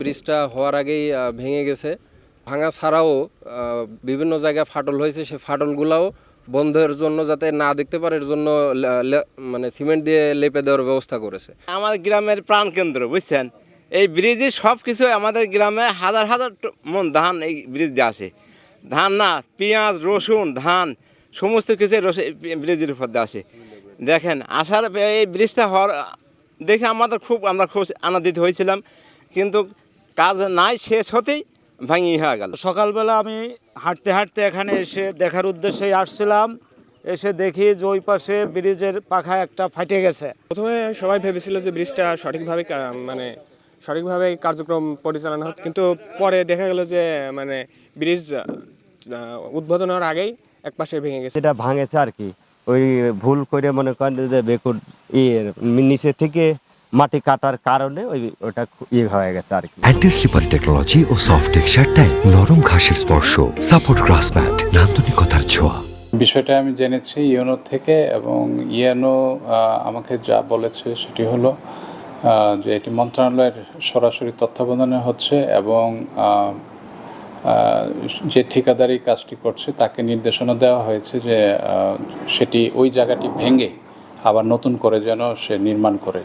ব্রিজটা হওয়ার আগেই ভেঙে গেছে। ভাঙা ছাড়াও বিভিন্ন জায়গায় ফাটল হয়েছে, সেই ফাটলগুলাও বন্ধের জন্য যাতে না দেখতে পারে এর জন্য মানে সিমেন্ট দিয়ে লেপে দেওয়ার ব্যবস্থা করেছে। আমাদের গ্রামের প্রাণকেন্দ্র, বুঝছেন, এই ব্রিজে সব কিছু আমাদের গ্রামে হাজার হাজার মন ধান এই ব্রিজ দিয়ে আসে। ধান না, পেঁয়াজ, রসুন, ধান সমস্ত কিছু ব্রিজের উপর দিয়ে আসে। দেখেন আসার এই ব্রিজটা হওয়ার দেখে আমরা খুব আনন্দিত হয়েছিলাম, কিন্তু কাজ নাই, শেষ হতেই ভাঙি হয়ে গেল। সকালবেলা আমি হাঁটতে হাঁটতে এখানে এসে দেখার উদ্দেশ্যেই আসছিলাম, এসে দেখি যে ওই পাশে ব্রিজের পাখা একটা ফাটে গেছে। প্রথমে সবাই ভেবেছিল যে ব্রিজটা সঠিকভাবে কার্যক্রম পরিচালনা হতো, কিন্তু পরে দেখা গেল যে মানে ব্রিজ উদ্বোধন হওয়ার আগেই এক পাশে ভেঙে গেছে। যেটা ভাঙেছে আর কি, ওই ভুল করে মনে করেন যে বেকুর নিচে থেকে মাটি কাটার কারণে ওটা হয়ে গেছে আর কি। অ্যান্টি স্লিপারি টেকনোলজি ও সফট টেক্সচার টাইপ নরম ঘাসের স্পর্শ, সাপোর্ট গ্রাস ম্যাট, নান্দনিকতার ছোঁয়া। বিষয়টা আমি জেনেছি ইউনো থেকে, এবং ইউনো আমাকে যা বলেছে সেটি হলো যে এটি মন্ত্রণালয়ের সরাসরি তত্ত্বাবধানে হচ্ছে, এবং যে ঠিকাদারি কাজটি করছে তাকে নির্দেশনা দেওয়া হয়েছে যে সেটি ওই জায়গাটি ভেঙে আবার নতুন করে যেন সে নির্মাণ করে।